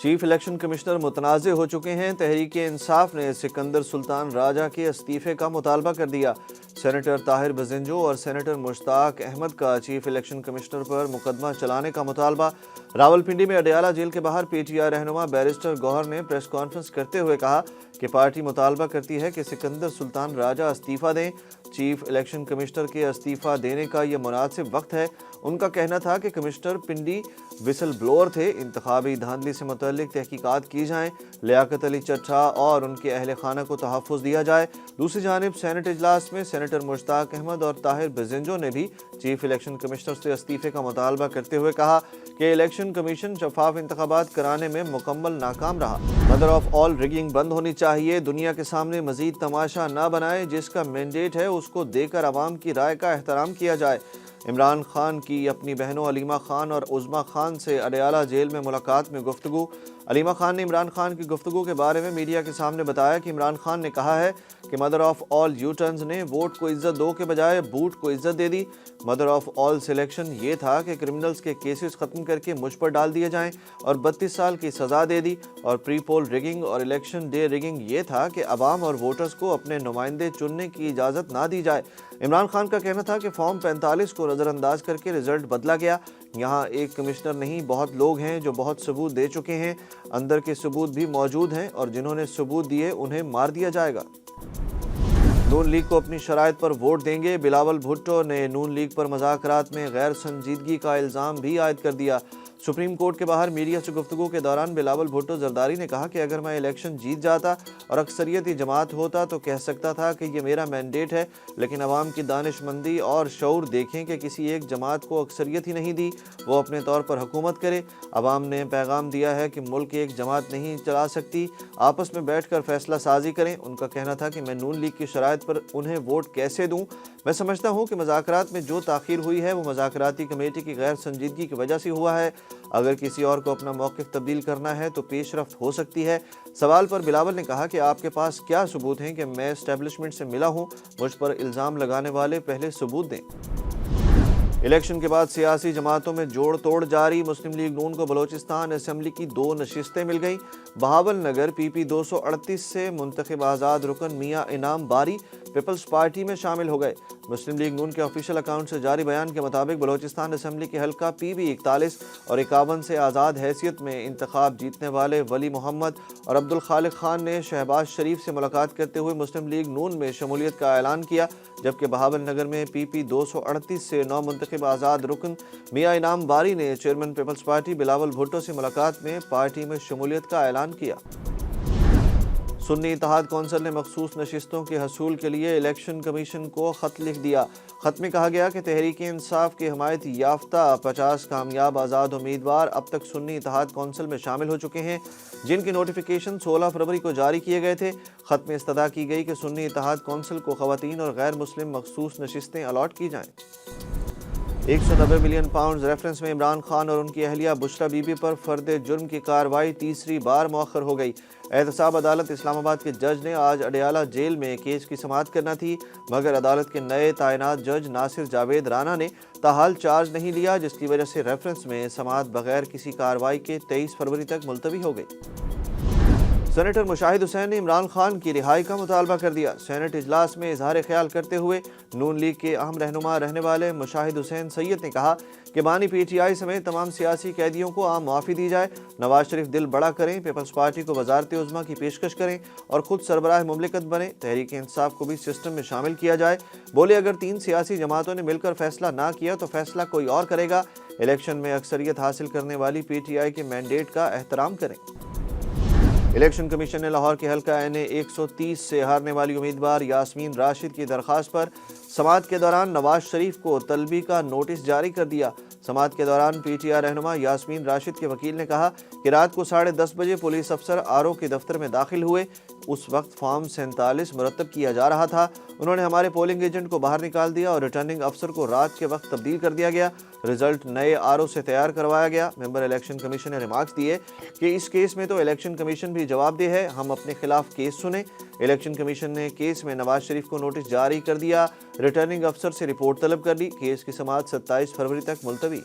Chief election commissioner متنازع ہو چکے ہیں۔ تحریک انصاف نے سکندر سلطان راجہ کے استعفے کا مطالبہ کر دیا۔ سینیٹر طاہر بزنجو اور سینیٹر مشتاق احمد کا چیف الیکشن کمشنر پر مقدمہ چلانے کا مطالبہ۔ راولپنڈی میں اڈیالہ جیل کے باہر پی ٹی آئی رہنما بیرسٹر گوہر نے پریس کانفرنس کرتے ہوئے کہا کہ پارٹی مطالبہ کرتی ہے کہ سکندر سلطان راجہ استعفیٰ دیں۔ چیف الیکشن کمشنر کے استعفیٰ دینے کا یہ مناسب وقت ہے۔ ان کا کہنا تھا کہ کمشنر پنڈی وسل بلور تھے، انتخابی دھاندلی سے متعلق تحقیقات کی جائیں، لیاقت علی چٹھا اور ان کے اہل خانہ کو تحفظ دیا جائے۔ دوسری جانب سینٹ اجلاس میں سینیٹر مشتاق احمد اور طاہر بزنجو نے بھی چیف الیکشن کمشنر سے استعفے کا مطالبہ کرتے ہوئے کہا کہ الیکشن کمیشن شفاف انتخابات کرانے میں مکمل ناکام رہا۔ مدر آف آل ریگنگ بند ہونی چاہیے، دنیا کے سامنے مزید تماشا نہ بنائے، جس کا مینڈیٹ ہے اس کو دے کر عوام کی رائے کا احترام کیا جائے۔ عمران خان کی اپنی بہنوں علیمہ خان اور عظمیٰ خان سے اڈیالہ جیل میں ملاقات میں گفتگو۔ علیمہ خان نے عمران خان کی گفتگو کے بارے میں میڈیا کے سامنے بتایا کہ عمران خان نے کہا ہے کہ mother of all you turns نے ووٹ کو عزت دو کے بجائے بوٹ کو عزت دے دی۔ مدر آف آل سلیکشن یہ تھا کہ کرمنلز کے کیسز ختم کر کے مجھ پر ڈال دیے جائیں اور 32 سال کی سزا دے دی، اور پری پول ریگنگ اور الیکشن ڈے ریگنگ یہ تھا کہ عوام اور ووٹرز کو اپنے نمائندے چننے کی اجازت نہ دی جائے۔ عمران خان کا کہنا تھا کہ فارم 45 کو نظر انداز کر کے رزلٹ بدلا گیا۔ یہاں ایک کمشنر نہیں، بہت لوگ ہیں جو بہت ثبوت دے چکے ہیں، اندر کے ثبوت بھی موجود ہیں، اور جنہوں نے ثبوت دیے انہیں مار دیا جائے گا۔ نون لیگ کو اپنی شرائط پر ووٹ دیں گے، بلاول بھٹو نے نون لیگ پر مذاکرات میں غیر سنجیدگی کا الزام بھی عائد کر دیا۔ سپریم کورٹ کے باہر میڈیا سے گفتگو کے دوران بلاول بھٹو زرداری نے کہا کہ اگر میں الیکشن جیت جاتا اور اکثریتی جماعت ہوتا تو کہہ سکتا تھا کہ یہ میرا مینڈیٹ ہے، لیکن عوام کی دانش مندی اور شعور دیکھیں کہ کسی ایک جماعت کو اکثریت ہی نہیں دی، وہ اپنے طور پر حکومت کرے۔ عوام نے پیغام دیا ہے کہ ملک ایک جماعت نہیں چلا سکتی، آپس میں بیٹھ کر فیصلہ سازی کریں۔ ان کا کہنا تھا کہ میں نون لیگ کی شرائط پر انہیں ووٹ کیسے دوں؟ میں سمجھتا ہوں کہ مذاکرات میں جو تاخیر ہوئی ہے وہ مذاکراتی کمیٹی کی غیر سنجیدگی کی وجہ سے ہوا ہے۔ اگر کسی اور کو اپنا موقف تبدیل کرنا ہے تو پیش رفت ہو سکتی ہے۔ سوال پر بلاول نے کہا کہ آپ کے پاس کیا ثبوت ہیں کہ میں اسٹیبلشمنٹ سے ملا ہوں؟ مجھ پر الزام لگانے والے پہلے ثبوت دیں۔ الیکشن کے بعد سیاسی جماعتوں میں جوڑ توڑ جاری، مسلم لیگ نون کو بلوچستان اسمبلی کی 2 نشستیں مل گئیں۔ بہاول نگر پی پی 238 سے منتخب آزاد رکن میاں انعام باری پیپلز پارٹی میں شامل ہو گئے۔ مسلم لیگ نون کے آفیشیل اکاؤنٹ سے جاری بیان کے مطابق بلوچستان اسمبلی کے حلقہ پی بی 41 اور 51 سے آزاد حیثیت میں انتخاب جیتنے والے ولی محمد اور عبدالخالق خان نے شہباز شریف سے ملاقات کرتے ہوئے مسلم لیگ نون میں شمولیت کا اعلان کیا، جبکہ بہاول نگر میں پی پی 238 سے نو منتخب آزاد رکن میاں انعام باری نے chairman Peoples Party Bilawal Bhutto سے ملاقات میں پارٹی میں شمولیت کا اعلان کیا۔ سنی اتحاد کونسل نے مخصوص نشستوں کے حصول کے لیے الیکشن کمیشن کو خط لکھ دیا۔ خط میں کہا گیا کہ تحریک انصاف کے حمایت یافتہ 50 کامیاب آزاد امیدوار اب تک سنی اتحاد کونسل میں شامل ہو چکے ہیں، جن کی نوٹیفیکیشن 16 فروری کو جاری کیے گئے تھے۔ خط میں استدعا کی گئی کہ سنی اتحاد کونسل کو خواتین اور غیر مسلم مخصوص نشستیں الاٹ کی جائیں۔ 190 ملین پاؤنڈز ریفرنس میں عمران خان اور ان کی اہلیہ بشرا بی بی پر فرد جرم کی کارروائی تیسری بار مؤخر ہو گئی۔ احتساب عدالت اسلام آباد کے جج نے آج اڈیالہ جیل میں کیس کی سماعت کرنا تھی، مگر عدالت کے نئے تعینات جج ناصر جاوید رانا نے تاحال چارج نہیں لیا، جس کی وجہ سے ریفرنس میں سماعت بغیر کسی کارروائی کے 23 فروری تک ملتوی ہو گئی۔ سینیٹر مشاہد حسین نے عمران خان کی رہائی کا مطالبہ کر دیا۔ سینٹ اجلاس میں اظہار خیال کرتے ہوئے نون لیگ کے اہم رہنما رہنے والے مشاہد حسین سید نے کہا کہ بانی پی ٹی آئی سمیت تمام سیاسی قیدیوں کو عام معافی دی جائے، نواز شریف دل بڑا کریں، پیپلز پارٹی کو وزارت عظمیٰ کی پیشکش کریں اور خود سربراہ مملکت بنیں، تحریک انصاف کو بھی سسٹم میں شامل کیا جائے۔ بولے اگر 3 سیاسی جماعتوں نے مل کر فیصلہ نہ کیا تو فیصلہ کوئی اور کرے گا، الیکشن میں اکثریت حاصل کرنے والی پی ٹی آئی کے مینڈیٹ کا احترام کریں۔ الیکشن کمیشن نے لاہور کے حلقہ این اے 130 سے ہارنے والی امیدوار یاسمین راشد کی درخواست پر سماعت کے دوران نواز شریف کو طلبی کا نوٹس جاری کر دیا۔ سماعت کے دوران پی ٹی آئی رہنما یاسمین راشد کے وکیل نے کہا کہ رات کو 10:30 بجے پولیس افسر آر او کے دفتر میں داخل ہوئے، اس وقت فارم 47 مرتب کیا جا رہا تھا، انہوں نے ہمارے پولنگ ایجنٹ کو باہر نکال دیا اور ریٹرننگ افسر کو رات کے وقت تبدیل کر دیا گیا، رزلٹ نئے آر او سے تیار کروایا گیا۔ ممبر الیکشن کمیشن نے ریمارکس دیے کہ اس کیس میں تو الیکشن کمیشن بھی جواب دہ ہے، ہم اپنے خلاف کیس سنیں۔ الیکشن کمیشن نے کیس میں نواز شریف کو نوٹس جاری کر دیا، ریٹرننگ افسر سے رپورٹ طلب کر لی، کیس کی سماعت 27 فروری تک ملتوی۔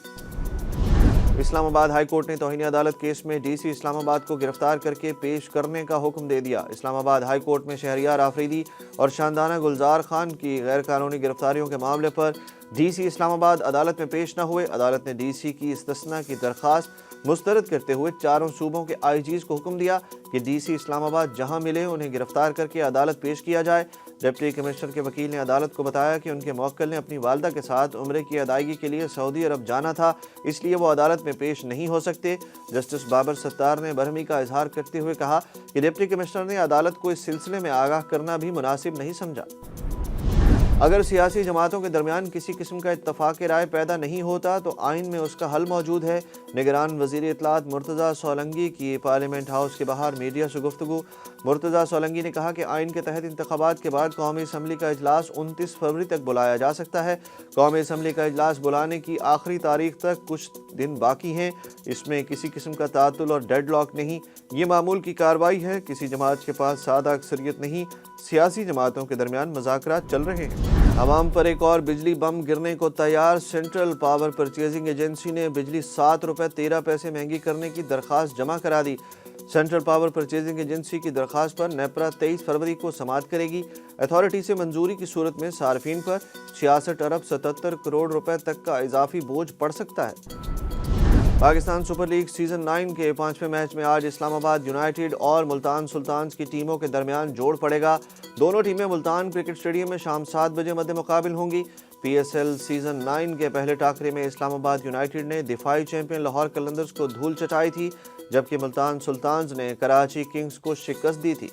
اسلام آباد ہائی کورٹ نے توہین عدالت کیس میں ڈی سی اسلام آباد کو گرفتار کر کے پیش کرنے کا حکم دے دیا۔ اسلام آباد ہائی کورٹ میں شہریار آفریدی اور شاندانہ گلزار خان کی غیر قانونی گرفتاریوں کے معاملے پر ڈی سی اسلام آباد عدالت میں پیش نہ ہوئے۔ عدالت نے ڈی سی کی استثناء کی درخواست مسترد کرتے ہوئے چاروں صوبوں کے آئی جیز کو حکم دیا کہ ڈی سی اسلام آباد جہاں ملے انہیں گرفتار کر کے عدالت پیش کیا جائے۔ ڈپٹی کمشنر کے وکیل نے عدالت کو بتایا کہ ان کے موکل نے اپنی والدہ کے ساتھ عمرے کی ادائیگی کے لیے سعودی عرب جانا تھا، اس لیے وہ عدالت میں پیش نہیں ہو سکتے۔ جسٹس بابر ستار نے برہمی کا اظہار کرتے ہوئے کہا کہ ڈپٹی کمشنر نے عدالت کو اس سلسلے میں آگاہ کرنا بھی مناسب نہیں سمجھا۔ اگر سیاسی جماعتوں کے درمیان کسی قسم کا اتفاق رائے پیدا نہیں ہوتا تو آئین میں اس کا حل موجود ہے۔ نگران وزیر اطلاعات مرتضیٰ سولنگی کی پارلیمنٹ ہاؤس کے باہر میڈیا سے گفتگو۔ مرتضیٰ سولنگی نے کہا کہ آئین کے تحت انتخابات کے بعد قومی اسمبلی کا اجلاس 29 فروری تک بلایا جا سکتا ہے۔ قومی اسمبلی کا اجلاس بلانے کی آخری تاریخ تک کچھ دن باقی ہیں۔ اس میں کسی قسم کا تعطل اور ڈیڈ لاک نہیں، یہ معمول کی کارروائی ہے۔ کسی جماعت کے پاس سادہ اکثریت نہیں، سیاسی جماعتوں کے درمیان مذاکرات چل رہے ہیں۔ عوام پر ایک اور بجلی بم گرنے کو تیار۔ سینٹرل پاور پرچیزنگ ایجنسی نے بجلی 7 روپے 13 پیسے مہنگی کرنے کی درخواست جمع کرا دی۔ سینٹرل پاور پرچیزنگ ایجنسی کی درخواست پر نیپرا 23 فروری کو سماعت کرے گی۔ اتھارٹی سے منظوری کی صورت میں صارفین پر 66 ارب 77 کروڑ روپے تک کا اضافی بوجھ پڑ سکتا ہے۔ پاکستان سپر لیگ سیزن 9 کے 5ویں میچ میں آج اسلام آباد یونائیٹڈ اور ملتان سلطانز کی ٹیموں کے درمیان جوڑ پڑے گا۔ دونوں ٹیمیں ملتان کرکٹ اسٹیڈیم میں شام 7 بجے مد مقابل ہوں گی۔ پی ایس ایل سیزن 9 کے پہلے ٹاکرے میں اسلام آباد یونائیٹڈ نے دفاعی چیمپئن لاہور قلندرز کو دھول چٹائی تھی، جبکہ ملتان سلطانز نے کراچی کنگز کو شکست دی تھی۔